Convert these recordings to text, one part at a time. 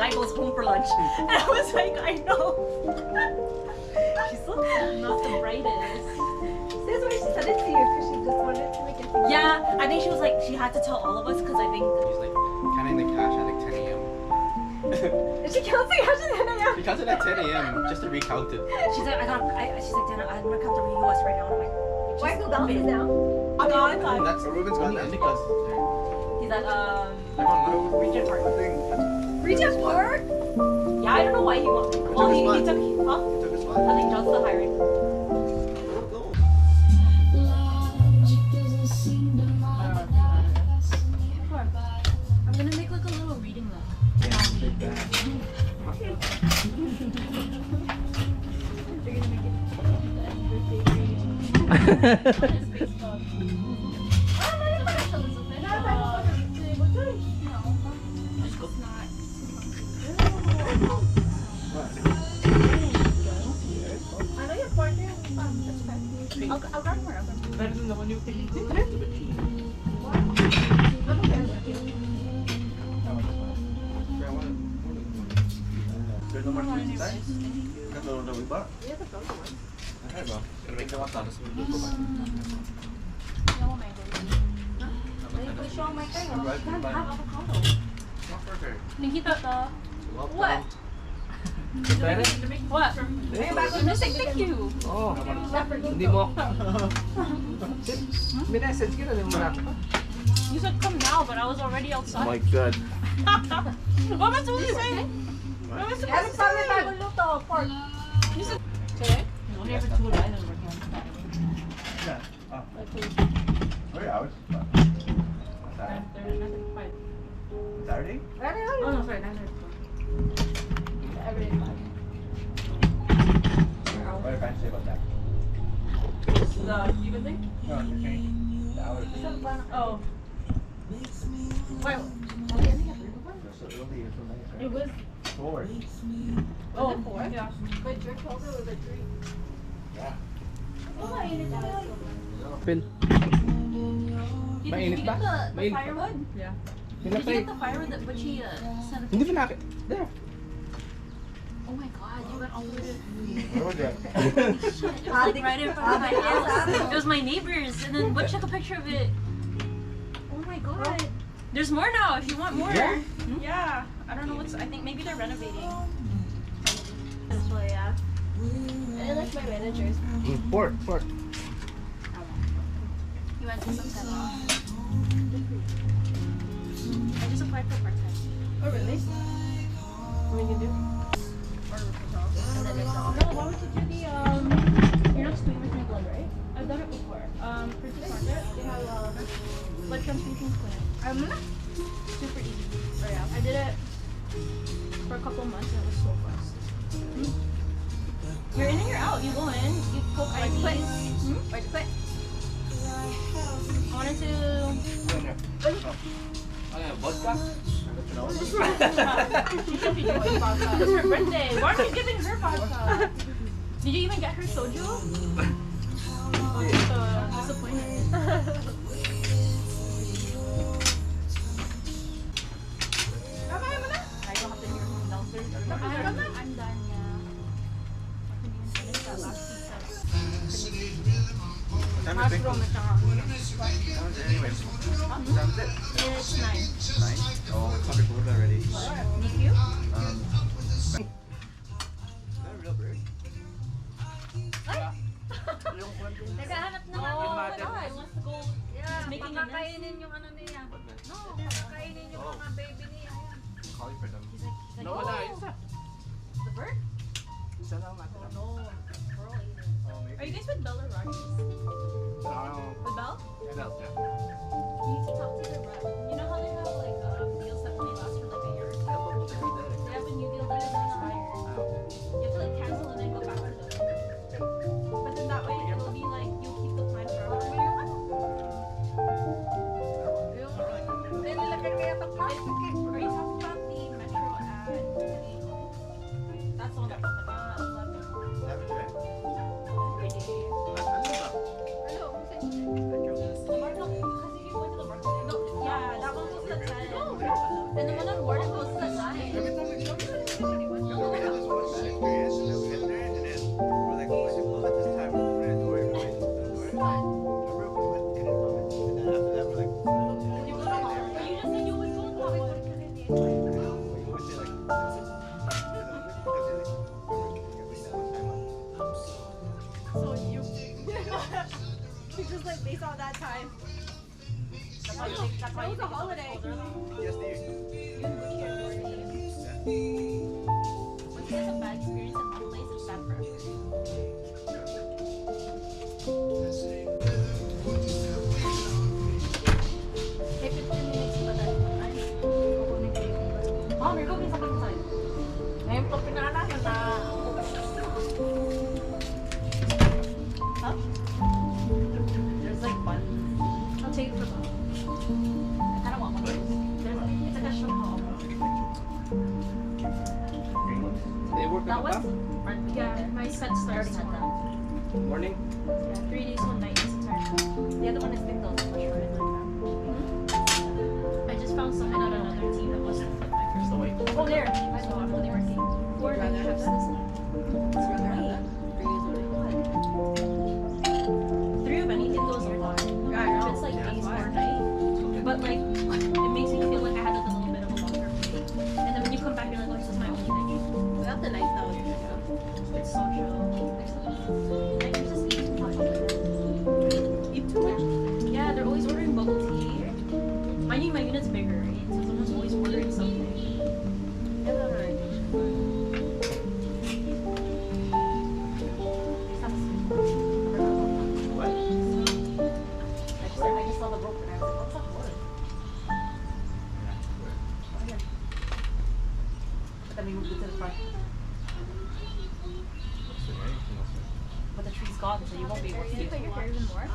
guy goes home for lunch. And I was like, I know. She's so not the brightest. That's why she said it to you, because she just wanted to make it. Yeah, I think she was like, she had to tell all of us because I think. She's like counting the cash at like 10 a.m. She counts the cash in there. She counted at 10 a.m. just to recount it. She's like, she's like, Dana, I'm gonna come to US right now. And I'm like, Why who bounces now? I'm gone. I mean, that's Ruben's gone now. Indica's there. He's at Regent Park. Regent Park? yeah, I don't know why he wants. Well, he took, huh? Took his I spot. think John's still hiring. I'm gonna make like a little reading log. I'll grab more. Better than the one you picked. There's no more sweets inside? Got the one that we bought? We have a frozen one. Okay, well, gonna make them one tapos we'll go back. Show my thing. Right, Have bye. avocado. Not burger. Nakita to. Welcome. What? What? Thank you. Oh, hindi mo. Minessage ka na ng mga. You said come now, but I was already Oh outside. my God. What am I supposed to say? What am I Ano supposed to pa may say? bagong luto? Pork. You said today? Only ever 2 island working on Yeah. Oh. 3 hours. Saturday? Saturday? Oh no, sorry, 9:34. Every day 5. What are your fans say about that? The even thing? No, you're changing the hours. Oh. Wait. So early or so nice, right? It was 4. oh 4? Yeah. But your total was like 3. Yeah. Pin. Did Mainit you ba? get the Mainit ba? firewood? Yeah. Did you Pinatay. get the firewood that Butchie sent us? Hindi pa nakit. There. Oh my god, you went all the way to Where was that? It was like right in front of my house. It was my neighbors, and then Butch took a picture of it. Oh my god. There's more now if you want more. Yeah? Yeah. I don't know what's. I think maybe they're renovating. This way, yeah. I like my managers. Pork. You went to some kind of. I just applied for part time. Oh, really? What do you do? And then it's all. No, why would you do the you're not screening with my blood, right? I've done it before. Purchase market, they have blood transfusion clinic. Super easy. Oh yeah. I did it for a couple months and it was so fast. You're in and you're out. You go in. You poke Why'd you quit? IVs. Why'd you quit? I wanted to. Ano yan, vodka? She should be doing vodka. It's her birthday. Why aren't you giving her vodka? Did you even get her soju? Oh, disappointed. I don't have to hear from downstairs. I'm done, yeah. What time is it? Mushroom at saka. What time is it anyway? What time is it? It's 9. 9? Oh, it's probably cold already. Thank you. Is that a real bird? Naghahanap na Oh, lang yung my God. He wants to go. Yeah, making a makakainin yung ano niya. What nest? No, makakainin yung mga baby niya. I'm calling for them. He's like, No, oh, wala. Isa. the bird? Isa lang natin. No, Pearl ate it. Oh, maybe. Are you guys with Bell or Rockies? With Bell? Yeah. You need to talk to the rep. You know how they have like deals that only last for like a year or two? They have a new deal that is expired. You have to like cancel and then go back to them. But then that way it'll be like you'll keep the plan forever. Nilalagay kaya ito plastic eh. Are you talking about the Metro at Toledo? That's the one that's open at 11. Haven't you, eh? Every day. Ano? Lamar, no. so you. She just like based on that time. That's why you think, that's why That you was a think holiday. it's colder. Yes, dear. You and Wiki are more than When you get a bad experience in one place, it's bad for everyone. Hey, 15 minutes pa tayo. Ay, kukunin ko yung iba. Oh, may cookies up inside. Ngayon po pinanahan na. Huh? There's like one. I'll take it for Bob. I kind of want one of those. It's like a show hall. Green ones. They work That on one's the front. Yeah, my set I starts already had that. tomorrow. morning. Yeah, 3 days, 1 night. It's The other one is think those much shorter than that. I just found something on another team that wasn't like my first. So wait. Oh, there. I saw it. They were seeing. Or Rather night have trips. I'd rather have that. 3 days a week. Three of anything goes a lot. Yeah, I If know. it's like Yeah. days or night, but like it makes me feel like I had like a little bit of a longer break. And then when you come back, you're like, oh, this is my only night. Without the night though. It's so chill. Like you just eat too much over there. Eat too much. Yeah, they're always ordering bubble tea. Mind you, my unit's bigger, right? So someone's always ordering something. Yeah, that's right. What? I just saw the rope and I was like, what's that word? Oh, here. But then we moved it to the front. But the tree's gone, so you won't be able to see it. Put your hair even more.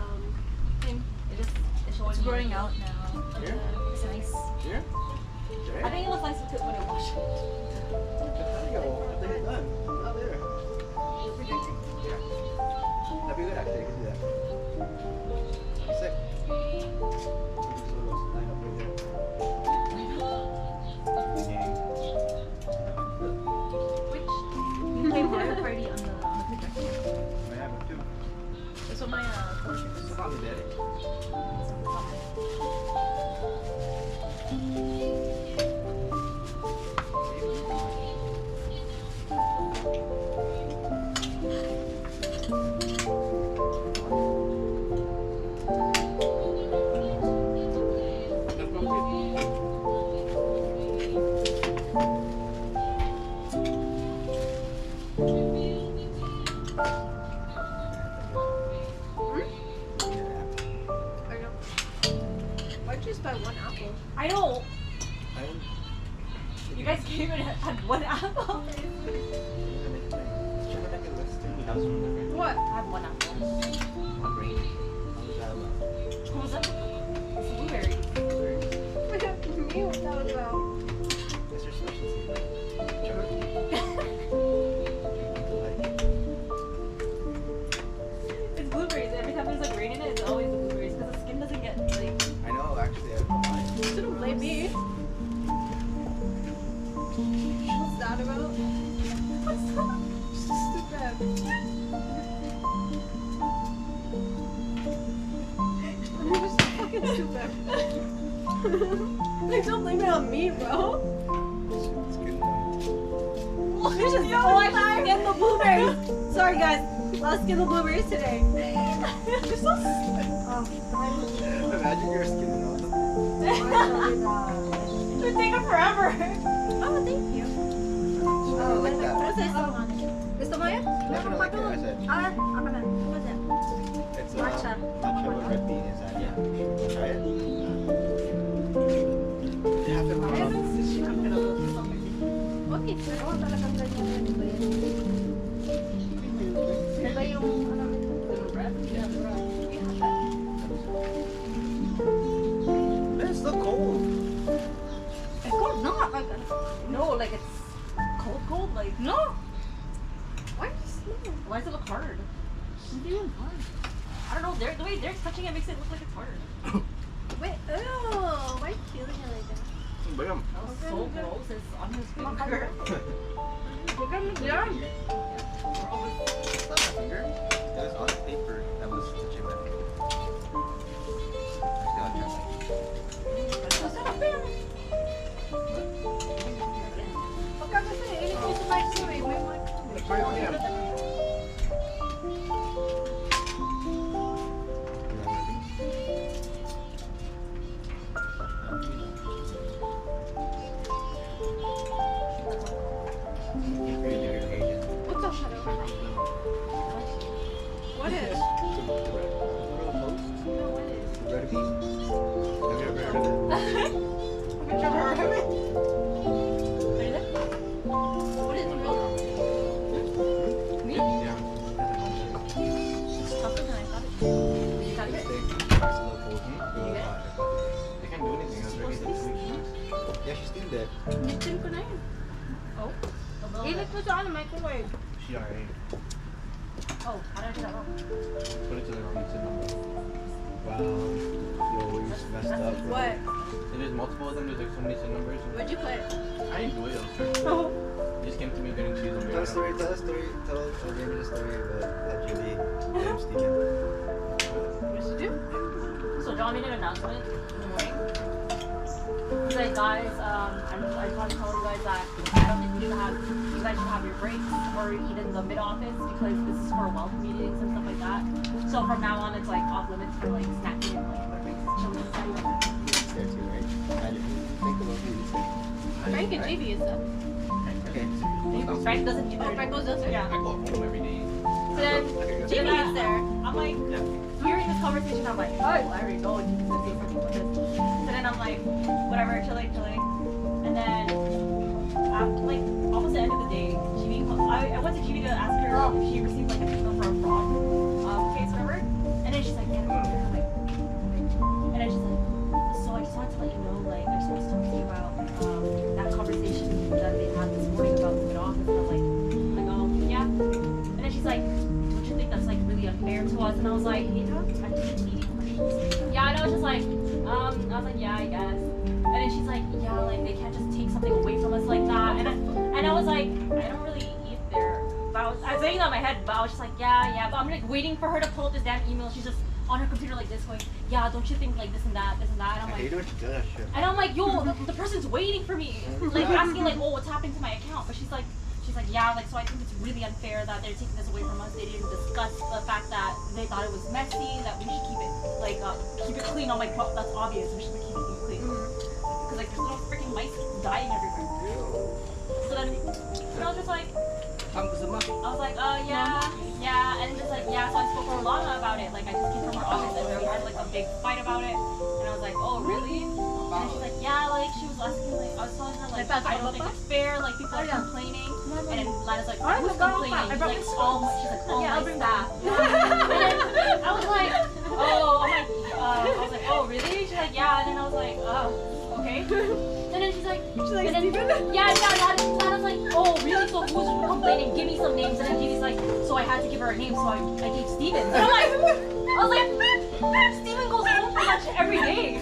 It's showing It's me- growing out now. Here? It's nice. Here? I think it looks nice too when I wash it. There you go. I think it's done. Out there. Yeah. That'd be good actually. You can do that. Sick. So line up right there. Gang. Which you play Mario Party on the projector. I have it too. That's what my coworker It's about me, daddy. Why'd you just buy one apple? I know. I You guys came and had one apple. What? I have one apple. What was that? It's blueberry. Me? What that was about? It's blueberries. Every time there's like rain in it, it's always the blueberries because the skin doesn't get like. I know, actually, I don't mind. Don't blame me. What's that about? What's that? Stupid. You're just fucking stupid. Like, don't blame it on me, bro. It's good. There's just so much skin the blueberries. Sorry, guys. Let's skin the blueberries today. You're so stupid. Oh, Imagine your skin and all. It would take them forever. oh, thank you. Oh, like that. What is this? Gusto mo yan? That's what I like it. I said. Ah, ako na. What is it? It's Matcha. matcha with red bean inside. Yeah. Try it. You have to Ayun. I'm gonna look for something. Okay, pero talagang ganyan na ba yan? Ano ba yung, ano, Little bread? Yeah, the bread. It's so cold. It's cold, not like, No, like it's cold, like. no. Why is it smell? Why does it look hard? It's even hard. I don't know. The way they're touching it makes it look like it's hard. Wait, oh, why are you feeling it like that? Bam. That was so gross. It's on his finger. Look at me, yeah. It's not my finger. It was on the paper that was touching my finger. Actually, I'll try mine. Masarap yan. Pagka kasi, inig ko sa mic, sorry, may mic. Try it again. What is? The Royal Post. No, what is? Red Bean. Have you ever heard of it? I've never heard of it. What is it? What is real? Me? Yeah. It's tougher than I thought it would be. You got it? Steak. Nice little cold. You get it? They can't do anything. It was already like 2 weeks. Yeah, she steamed it. Niptin ko na yun. Oh. A little Even bit. put it on the microwave. She already Oh, how did I do that wrong? put it to the wrong number. Wow. You always messed up. Bro. What? So there's multiple of them. There's like so many numbers. What'd you put? I didn't do it. It was her. Oh. It just came to me getting cheese on Tell a story. Tell a story. Tell Jamie the story about how Julie and Steven. What'd you do? So John made an announcement in the morning. He's like, guys, I just want to tell you guys that I don't think you guys should have your breaks or eat in the mid office because this is for wealth meetings and stuff like that. So from now on, it's like off limits for like snacking and like whatever, chilling and stuff. Scared too, right? I didn't think about what you said. Frank and JV is up. Okay. Frank doesn't either. Oh, Frank goes downstairs? Yeah. I go home every day. So then JV is there. I'm like, hearing this conversation, I'm like, oh, I already know what he's gonna say something about this. So then I'm like, whatever, chilling. And then, like, almost the end of the day, I went to GB to ask her if she received like a signal for a fraud case or whatever. And then she's like, yeah, I'm like, okay. And then she's like, so I just wanted to let you know, like, I just wanted to talk to you about that conversation that they had this morning about the mid-office. And I was like, oh, yeah. And then she's like, don't you think that's like really unfair to us? And I was like, I didn't need questions. Yeah, and I was just like, yeah, I guess. And then she's like, yeah, like they can't just take something away from us like that. And I was like, I don't really eat there. But I was saying that in my head, but I was just like, yeah. But I'm like waiting for her to pull up this damn email. She's just on her computer like this, going, yeah, don't you think like this and that. And I'm I like, hate when she does that shit. and I'm like, yo, the person's waiting for me, like asking like, oh, what's happening to my account? But she's like, yeah, like so I think it's really unfair that they're taking this away from us. They didn't discuss the fact that they thought it was messy, that we should keep it like keep it clean. I'm like, that's obvious. We should be keeping it clean because like there's little freaking mice dying everywhere. So then I was just like, I was like, yeah, and just like, yeah. So I spoke to Lana about it. Like I just came from her office and we had like a big fight about it. And I was like, oh really? And she's like, yeah, like she was asking, like I was telling her like I don't think it's fair. Like people are complaining. And then Lana's like, who's complaining? Like all, she's like, all my staff. And then I was like, I was like, oh really? She's like, yeah. And then I was like, oh, okay. And then she's like, Steven? Yeah, Lana's like, oh really? So who's complaining? Give me some names. And then Gigi's like, so I had to give her a name, so I gave Steven. And I was like, Steven goes home pretty much every day.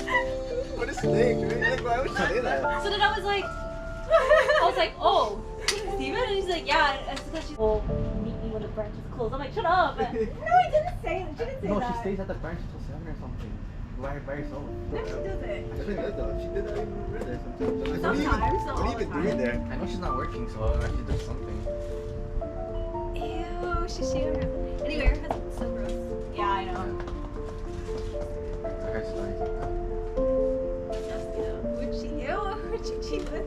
What is snake? Like, why would you say that? So then I was like, oh, Steven? And he's like, yeah. And so then she's, well, meet me when the branch is closed. I'm like, shut up. No, he didn't say it. She didn't say No, that. she stays at the branch until 7 or something. By herself. No, she doesn't. That's what it though. She did that even over there sometimes. I'm like, Sometimes, not what are all you the even doing there? I know she's not working, so she does something. Ew, she's sharing her. Anyway, her husband's so gross. Yeah, I know. I heard stories like that. Would she? Ew, would she cheat with?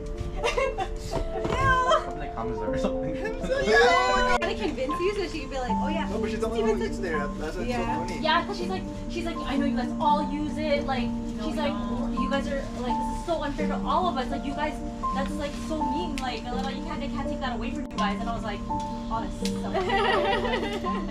Ew. Probably like Hamza or something. Yeah. Trying to convince you so she could be like, oh yeah. No, but she's the only one who eats there. That's what's so funny. Yeah, because she's like, I know you guys all use it. Like, she's like, you guys are like, this is so unfair to all of us. Like, you guys, that's like so mean. Like, they can't take that away from you guys. And I was like, honest. And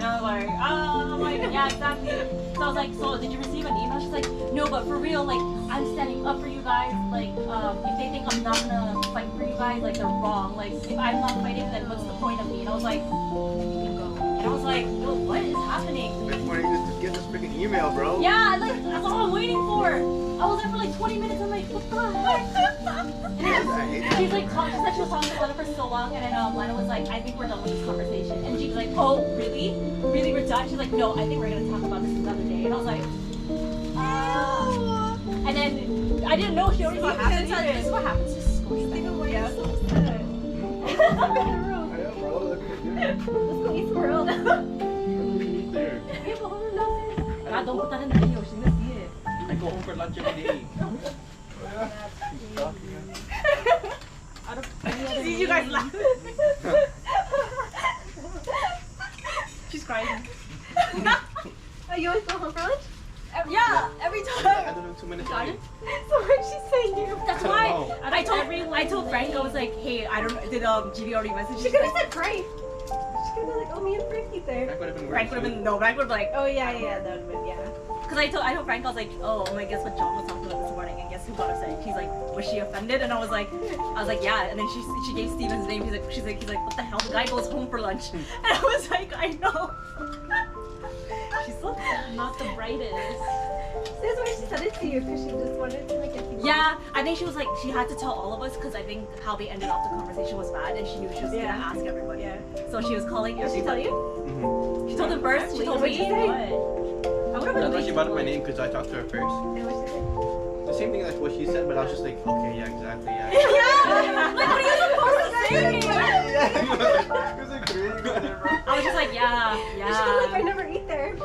I was like, I'm like, yeah, exactly. So I was like, so did you receive an email? She's like, no, but for real, like, I'm standing up for you guys. Like, if they think I'm not gonna fight for you guys, like, they're wrong. Like, if I'm not fighting, then what's the point of me? And I was like, and I was like, yo, what is happening? That's why you just get this freaking email, bro. Yeah, like, that's all I'm waiting for. I was there for like 20 minutes. I'm like, what the heck? And then she's like, she said she was talking to Lana for so long, and then Lana was like, I think we're done with this conversation. And she was like, oh, really? Really, we're done? She's like, no, I think we're gonna talk about this another day. And I was like, and then I didn't know she already saw happened. This is what happens to school. Steven, why are you so upset? I'm in the room. I know, bro. Look at you. Let's go eat some world. There. Yeah, but hold on, God, don't put that in the video. She's gonna see it. I go home for lunch every day. Out of any other See you guys name. laugh. She's crying. Oh, you always go home for lunch? Yeah, every I time. don't know 2 minutes. Got it? So what'd she say you? That's I don't why know. I told Frank, I was like, hey, I don't know, did GB already message She you? could have said Frank. She could have been like, oh, me and Frank eat there. Frank would have been Frank would have been, no, Frank would have been like, Oh, yeah, that would have been, yeah. because I told Frank, I was like, oh my, guess what John was talking about this morning, and guess who got upset? She's like, was she offended? And I was like, yeah, and then she gave Steven's name, he's like, what the hell, the guy goes home for lunch. And I was like, I know. She's so Not the brightest. That's why she said it to you, because she just wanted to, like, get people. yeah, I think she was like, she had to tell all of us, because I think how they ended off the conversation was bad, and she knew she was Yeah. gonna ask everybody. Yeah. So she was calling Did she tell everybody. you? She told them first, she told What'd me. she say? I would have That's been why she brought up my name because I talked to her first. And what'd she say? The same thing as what she said, but I was just like, okay, yeah, exactly, yeah. Yeah! Like, what are you supposed to say? It was like 3 you got there, bro. I was just like, yeah. You should have like, I never eat there.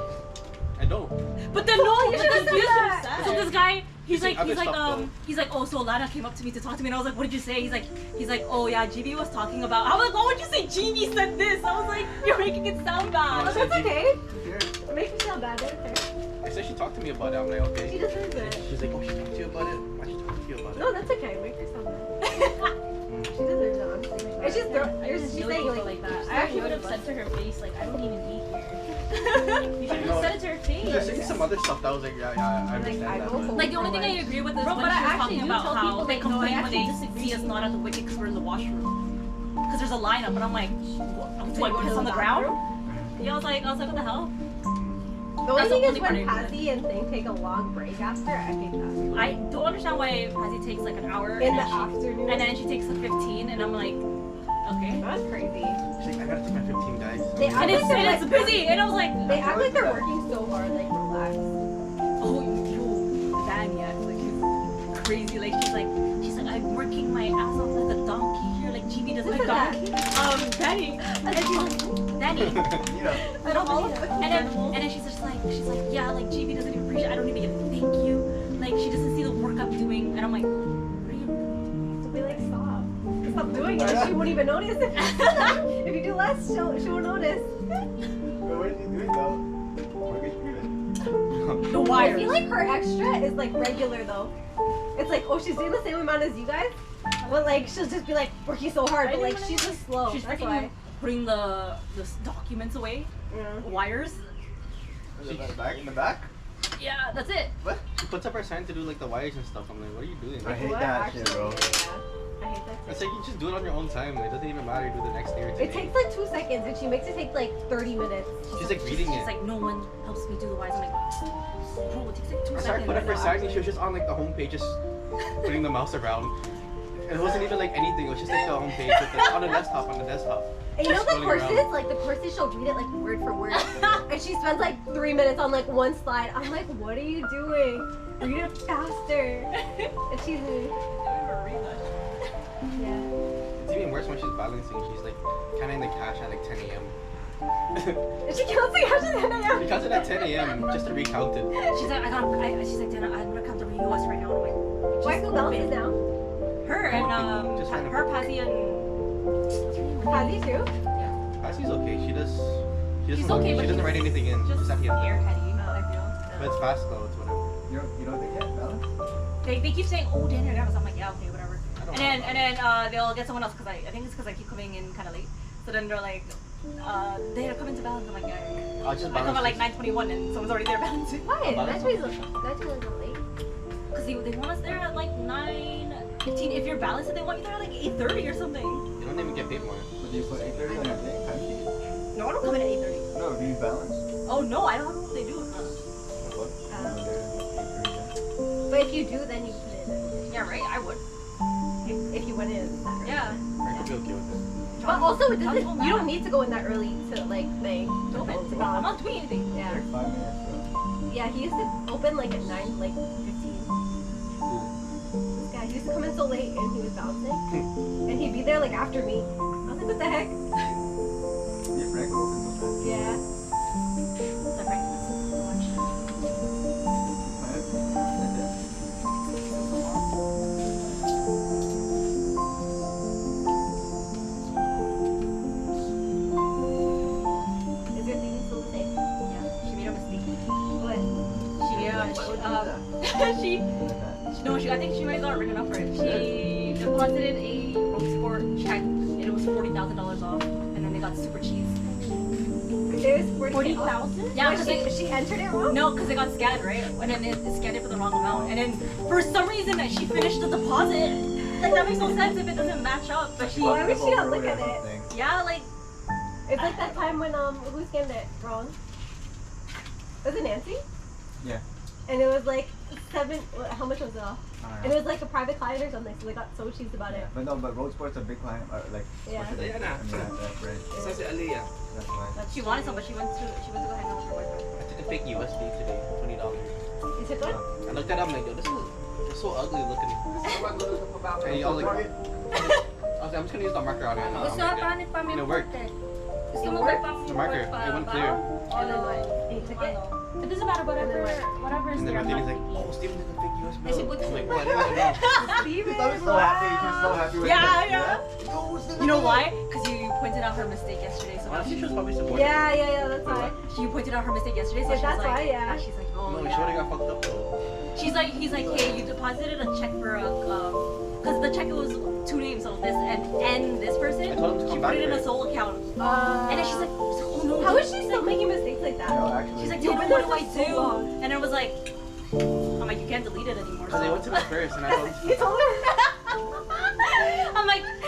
I don't. But then no, You should've said that. so this guy, he's Saying like, other stuff, he's like, oh, so Lana came up to me to talk to me, and I was like, what did you say? He's like, oh yeah, GB was talking about. I was like, why would you say GB said this? I was like, you're making it sound Oh, bad. that's okay. Here. It makes me feel bad, I don't care. I said she talked to me about it. I'm like, She okay. deserves it. She's like, oh, she talked to you about it? Why she talking to you about it? No, that's okay. Make her sound bad. She deserves it, honestly. It's just, she's saying, like that. I actually would have said to her face, like, I don't even eat here. You should I know. have said it to her face. She's saying some other stuff that was like, yeah, I understand I that. go but- home. Like the only thing I agree with is Bro, when but she I was actually talking do about tell how people, they like, no, I complain when actually they disagree. see us not at the wicket because we're in the washroom. Because there's a lineup, and I'm like, what? Do I go put to this on the the ground? Yeah, I was like, what the hell? The only That's the thing is only part when I agree Pazzy and Thing take a long break after, I hate that. I don't understand why Pazzy takes like an hour In the and, then afternoon. and then she takes a 15, and I'm like, okay. That's crazy. She's like, I gotta take my 15 guys. They I'm act And like, it's, like and it's busy, and I was like, They act like they're working so hard, like relax. oh, yo, Vanya, like she's crazy, like she's like, I'm working my ass off like a donkey here, like GB doesn't Who's like that? Danny, and she's like, Danny. You know. I don't all of them. And then she's just like, yeah, like GB doesn't even appreciate. I don't even get a thank you. Like she doesn't see the work I'm doing, and I'm like, what are you doing? So be like, stop doing it. She won't even notice. If you do less, she won't notice. But what is he doing though? What is he doing? The I wires. feel like her extra is like regular though. It's like, oh, she's doing the same amount as you guys, but like she'll just be like working so hard, but like she's just slow. She's That's freaking why. putting the documents away, Yeah. wires. In the back? In the back? Yeah, that's it. What? She puts up her sign to do like the wires and stuff. I'm like, what are you doing? I hate What? that shit, Actually, bro. yeah. I hate that It's too. like you just do it on your own time. It doesn't even matter. You do the next day or today. It takes like 2 seconds, and she makes it take like 30 minutes. She's like reading She's it. like, no one helps me do the wires. I'm like, bro, it takes like 2 I started seconds. putting up her sign and she was just on like the homepage, just putting the mouse around. It wasn't even like anything. It was just like the homepage with the, on the desktop. And you know the Scrolling courses, around. like the courses, she'll read it like word for word, and she spends like 3 minutes on like one slide. I'm like, what are you doing? Read it faster. And she's yeah. It's even worse when she's balancing. She's like counting the cash at like 10 a.m. And she counts the cash at 10 a.m. She counts it at 10 a.m. just to recount it. She's like, she's like, Dana, I'm gonna count the US right now. And I'm like, Why who balances now? her and Just random her, people. Pazzy, and Pazzy too? Patsy's okay. She doesn't She's okay, but she doesn't write anything in. just Just at the end. airheady, I feel. But it's fast though. It's whatever. You don't think yet, balance? They keep saying, oh, Dana, Dana. I'm like, yeah, okay, whatever. I don't And know. then they'll get someone else because I think it's because I keep coming in kind of late. So then they're like, they're coming to balance. I'm like, yeah. I'll just I come at balance like 9:21 and someone's already there balancing. Why? Balance. That's why he's late. Because they want us there at like 9:15. If you're balanced, they want you there at like 8:30 or something. You don't even get paid more. But do you put 8:30 on your thing? Time sheet? No, I don't come in at 8:30. No, do you balance? Oh no, I don't know what they do. What? No, there's 8:30 then. But if you do, then you put it in. Yeah, right. I would. If you went in. that early. Yeah. I could be okay with it. But also, it John doesn't. told You me don't need to go in that early to like thing. to open. To I'm balance. not doing anything. Yeah. Like 5 minutes, bro. Yeah, he used to open like at 9, like 15. This guy, he used to come in so late and he was bouncing. And he'd be there like after me. I was like, what the heck? Yeah, Frank will open sometimes. Yeah. So Frank, watch. Is your thing still the same? Yeah. I think she might have got written up for it. She deposited a road sport check and it was $40,000 off, and then they got super cheese. It was 40,000? Yeah, But because she entered it wrong? no, because it got scanned, right? And then it scanned it for the wrong amount. And then for some reason that she finished the deposit. Like that makes no sense if it doesn't match up. But she, Why would she not look at it? yeah, like It's like that time when who scanned it wrong? Was it Nancy? Yeah. And it was like how much was it off? And it was like a private client or something, so they got so cheesed about it. But no, but Road Sport's a big client, like. Yeah. especially- Yeah, nah. I mean, that brand. Isa si Aliyah. That's why. she wanted some, but she went to go hang out with her boyfriend. I took a fake USB today, $20. You took one? I looked at it, I'm like, yo, this is so ugly looking. And I was like, I'm just gonna use the marker on it. and I'll Gusto make ka it. pa ni And it Pamela worked. Forte. Gusto mo worked? ba The marker, it went clear. And then what? And you took it? It doesn't matter, whatever is And then there. my lady's like, oh, Steven has a fake USB. Kasi put- I'm like, what? I didn't know. Steven, I was so happy. He was so happy with Yeah, it. yeah. You know why? Because you pointed out her mistake yesterday. So now Honestly, she she was probably supportive. Yeah, that's why. you pointed out her mistake yesterday. So Yeah, she's that's like, why, yeah. She's like, oh, No, we yeah. should have got fucked up though. He's like, hey, you deposited a check for a, because the check was two names, so this and this person. I told him to She come put back it in for a it. sole account, and then she's like, oh no. How is she still making mistakes like that? No, actually. She's like, You've Taylor, been what there do I for so do? long. And I was like, I'm like, you can't delete it anymore. Because they went to me first and I told You them, told her?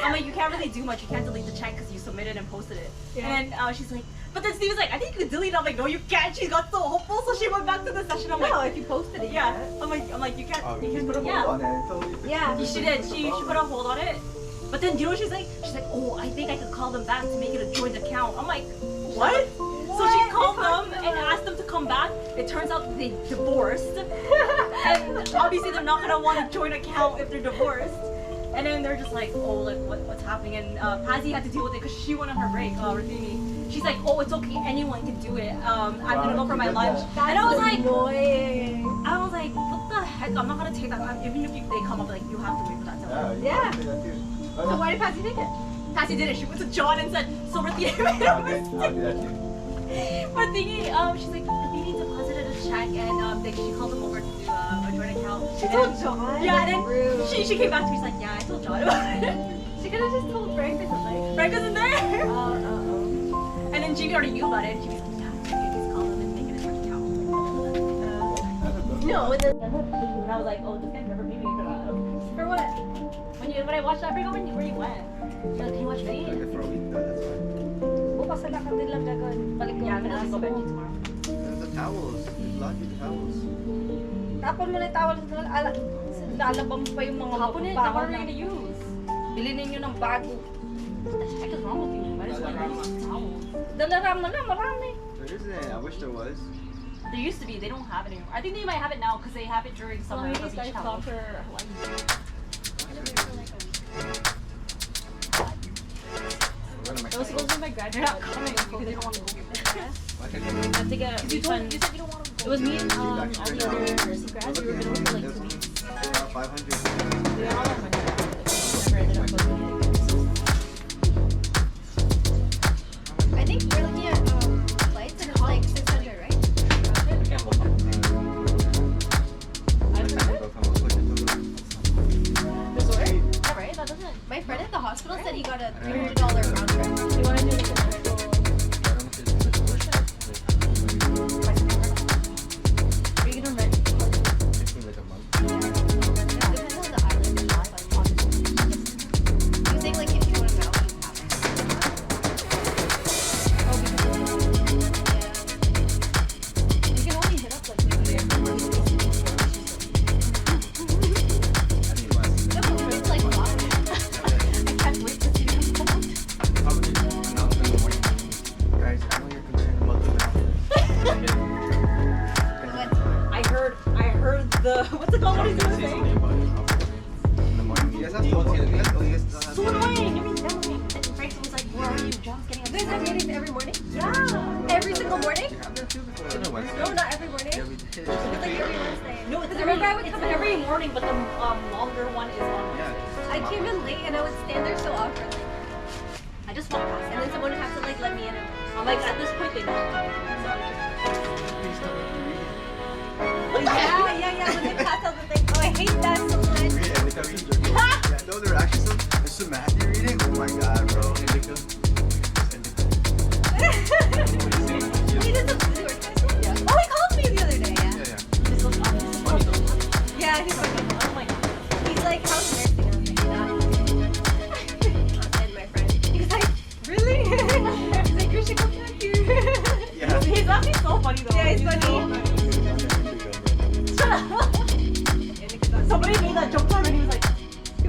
I'm like, you can't really do much. You can't delete the check because you submitted and posted it. Yeah. And she's like, but then Steve's like, I think you could delete it. I'm like, no, you can't. She got so hopeful, so she went back to the session. I'm No, like, if you posted it. yeah. you I'm like, you can't. Oh, You can't put a Hold yeah. on it until you- Yeah. She did. She put a hold on it. But then you know what she's like? She's like, oh, I think I could call them back to make it a joint account. I'm like, what? So she called them and asked them to come back. It turns out they divorced. And obviously they're not gonna want a joint account if they're divorced. And then they're just like, oh, like what's happening? And Pazzi had to deal with it because she went on her break, Rafini. She's like, oh, it's okay, anyone can do it. I'm gonna go for my lunch. And I was like, annoying. what the heck? I'm not gonna take that time. Even if they come up, like, you have to wait for that to you Yeah. can say that too. Oh, So no. why did Patsy take it? Patsy did it. She went to John and said, so Rafini made I'll a do mistake. that too. For thinking, she's like, Rafini deposited a check and she called them over to do a joint account. She told John? Yeah, and Rude. then she came back to me. She's like, yeah, I told John about it. She could have just told Frank or something. Frank wasn't there. Oh. And then Jimmy already knew about it. And Jimmy's like, yeah, you can just call them and make it a joint account. That's a good No, and then And I was like, oh, this guy never paid me for that. for what? When I watched that, I forgot where you went. You're like, can you watch took me? it for a week though, that's fine. Bukas na lang din lang gagawin. Balik Yeah, I'm gonna go back mo. tomorrow. The towels. There's laundry towels. Tapon mo na yung towel sa lalabang mo pa yung mga Hapon it, baho what are we na. gonna use? Bili ninyo ng bago. What the heck is wrong with you? Might as well use towels. Dalaram na lang, marami. There isn't. I wish there was. There used to be, they don't have it anymore. I think they might have it now because they have it during summer. Maybe the beach start towels. soccer. Those are my graduates. They're not coming because they don't want to go. Why can't you? I think You refund. you said you don't want to It go. was me and all the Actually, other no. nursing grads. We were gonna work for like 2 This weeks. one, about 500. We all had money. Never ended up going. I think we're looking at flights and it's like 600, right? I can't hold on. Yeah, right? That doesn't. My friend at the hospital said he got a $300 round trip. You wanna do like a medical? Are you gonna rent? Like a month. Depends on the island and the island. He was saying like if you want to know, you have it. You can only hit up like the airport. It's like a lot. I can't wait to see them. Probably announce in the morning. Guys, I know you're concerned about the bathroom. I heard the what's it called? What is it saying? In the morning. You guys have to go see the meeting. Oh, you guys still have So annoying. Give me annoying. And Frank was like, "Where are you?" John's getting You guys have meetings every morning? Yeah. Every single morning? No, Wednesday. No, not every morning. Yeah, we did. It's like every Wednesday. No, it's Because remember I would it's come in every morning, but the longer one is on. Yeah. I came in late and I would stand there so awkwardly. I just walk past And then someone would have to like let me in. I'm like, at this point, they know. So I just. Yeah. When they pass my god, bro. Indica. Wait, is it blue or Tesla? Yeah. Oh, he called me the other day. Yeah. Yeah, yeah. This looks awesome. Funny though. Yeah, he's like, Oh my god. he's like, how's nursing? I was like, and my friend, he's like, really? He's like, you should come back here. Yeah. He's actually so funny though. Yeah, he's funny. so funny. Shut up. Somebody made that joke to him and he was like,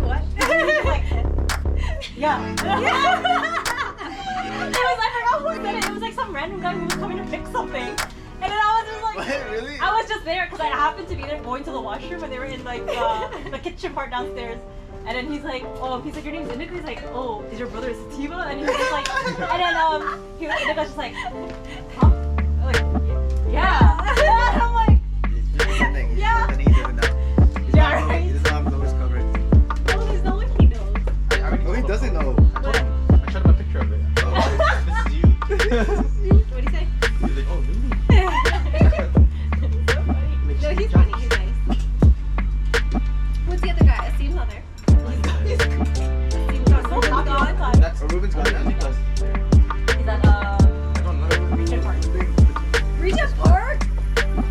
What? he was like, yeah. It was, I forgot who said it. It was like some random guy who was coming to fix something. And then I was just like, What? Really? I was just there because I happened to be there going to the washroom and they were in like the kitchen part downstairs. And then he's like, oh, he's like, your name's Indica? He's like, oh, is your brother Sativa? And he was just like, and then Indica's just like, huh? I'm like, yeah. And I'm like, He's pretending. Yeah. He's pretending he doesn't know. He's Yeah, not- right. He doesn't have nose covered. oh, there's no one he knows. I already Oh, he told him. doesn't know. I told him. I showed him a picture of it. Oh, this is you. What'd he say? He's like, oh, really? So funny. Like, No, Steve he's Jobs. funny. He's nice. What's the other guy? Asim's not there. Asim's not So happy all the gone. time. That's Oh, Ruben's gone now? Indica's there. He's at I don't know. Regent Park. Regent Park?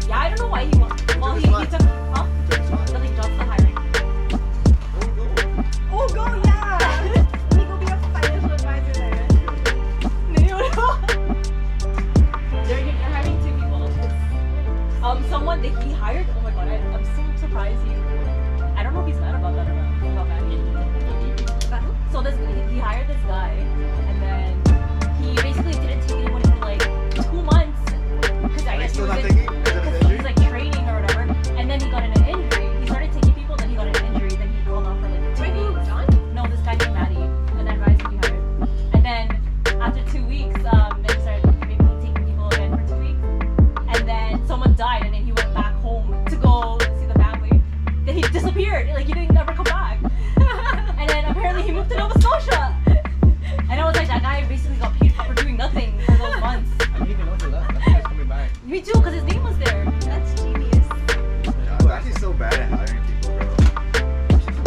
Yeah, I don't know why he wants. Well, he took, huh? Nothing, John's still hiring. Oh, go, yeah. Let me go be a financial advisor there. They're hiring 2 people. Someone that he hired. Oh my god, I'm so surprised I don't know if he's mad about that or not. About that. So this he hired this guy, and then he basically didn't take anyone for like 2 months because I Are you guess he still was not in, taking? Is it an because he injury? was like training or whatever, and then he got in an injury. He started taking people, then he got an injury, then he called off for like 2 Wait, who? weeks. John? No, this guy named Maddie, and then Rise he hired. And then after 2 weeks, then he started maybe taking people again for 2 weeks. And then someone died, and then he went back home to go see the family. Then he disappeared, like he didn't ever come back. And then apparently he moved to Nova Scotia. And I was like, that guy basically got paid for doing nothing for those months. I didn't even know he left. That guy's coming back. Me too, because his name was there. That's genius. Oh, actually so bad at hiring people, bro.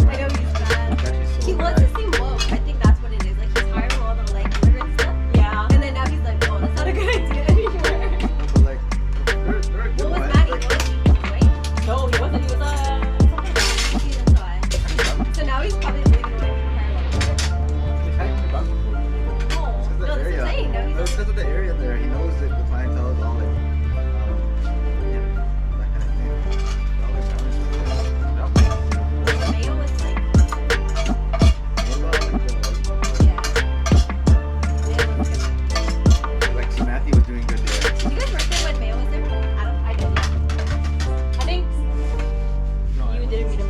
I know he's bad. He's actually so He wants bad. to seem woke. I think that's what it is. Like he's hiring all the like immigrant stuff, Yeah. and then now he's like, oh, that's not a good idea anymore. But like, they're a good What was one. Maddie? Like, What was he, right? No, he wasn't. He was See, that's why. So now he's probably leaving away from Carolina. He's had him back before. No, Because no, the that's area. what I'm saying. Now he's Because of the area there, he knows that the clientele is all like, yeah, that kind of thing. They're all like the Mayo was like, yeah. yeah. Mayo was good. Like Matthew was doing good there. Did you guys work there when Mayo was there? I did. Yeah. I think No, I you didn't meet him.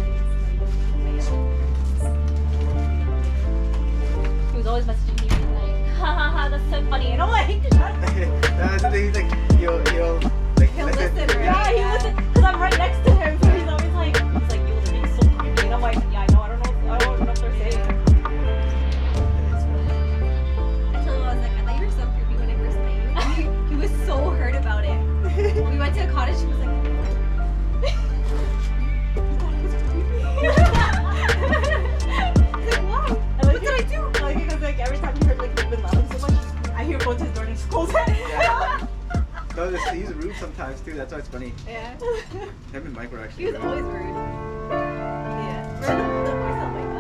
He was always messaging me being like, ha ha ha, that's so funny. And I'm like, That's the thing. He's like, you'll like He'll listen. listen, right? yeah, he listened, because I'm right next to him. So he's always like, yo, they're being so creepy. And I'm like, yeah, I know, I don't know what they're saying. I told him, I was like, I thought you were so creepy when I first met you. He was so hurt about it. We went to a cottage, he was like, you thought I was creepy? He's like, wow, what did I do? Like, because like every time he heard like you've been laughing so much, I hear go to his door and he scolds him. Yeah. No, he's rude sometimes too. That's why it's funny. Yeah. Him and Mike were actually He was rude. always rude. Yeah. Remember the voice on Mike?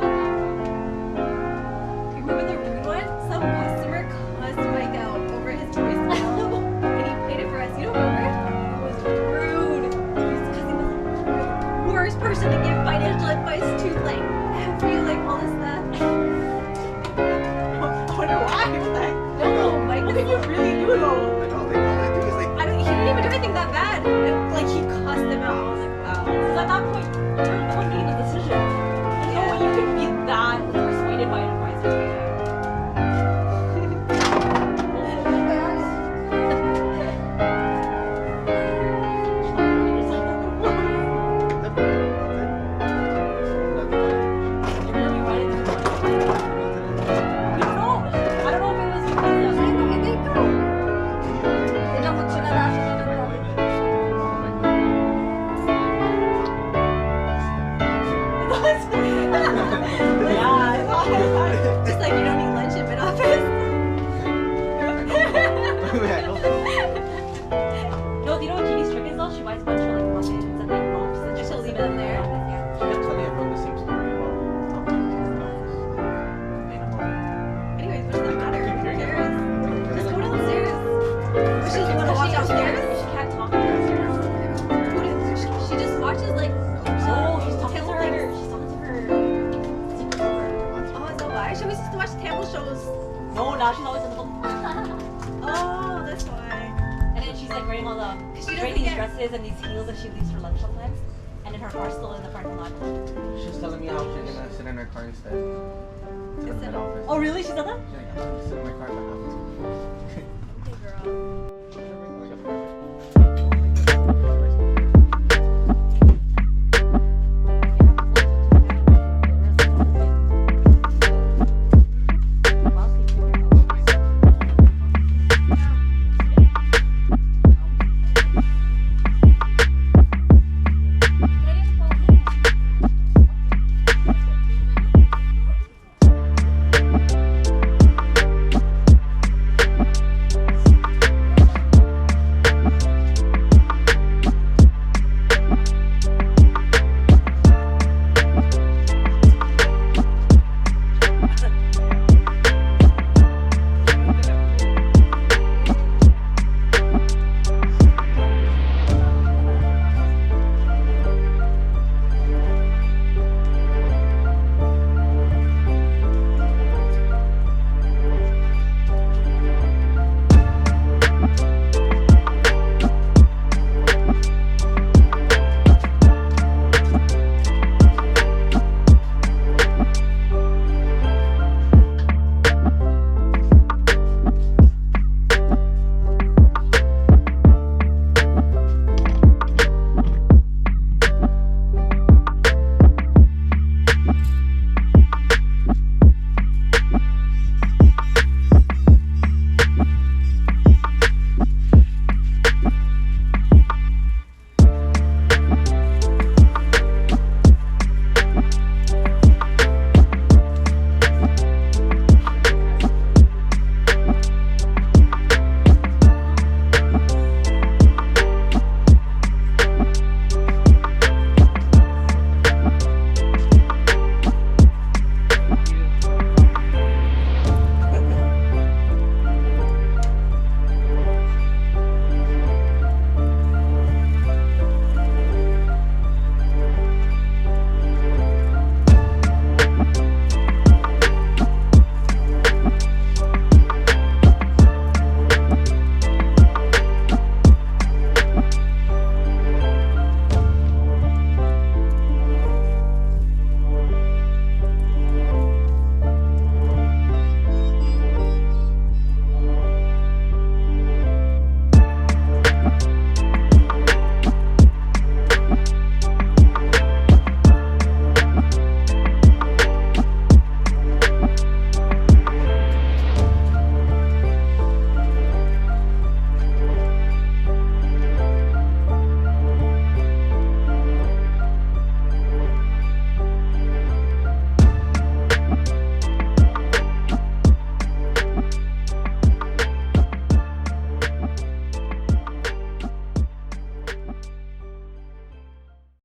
Remember the rude one? Some customer cussed Mike out over his voicemail, and he played it for us. You don't remember? It was rude. Because he was the worst person to give financial advice to, like, every, like, all this stuff. I wonder why. What the heck? No, Mike What was did you really do though? Like all they do is like, he didn't even do anything that bad. Like, he cussed him out. I was like, wow. Because at that point, you're the one making the decision. There's no way you could be that persuaded by an advisor. though, she buys a bunch of like muffins and like loaves and Just to leave it in there. Yeah. She kept telling everyone the same story about Anyways, what does that matter? Keep Who hearing cares? it. Just go downstairs. Does she want to watch downstairs? She can't talk to her. She just watches like. Oh, she's talking to Tamil her. things. She's talking to her secret lover. Oh, is that why? She always used to watch Tamil shows. No, now she's always in the book. Oh, that's why. And then she's like wearing all the She wearing doesn't these get- dresses and these heels that she leaves for lunch sometimes. And in her car still in the parking lot. She's telling me how she's gonna sit in her car instead. To the head office. Oh really? She said that? She's like, I'm gonna sit in my car if I have to. Okay, girl.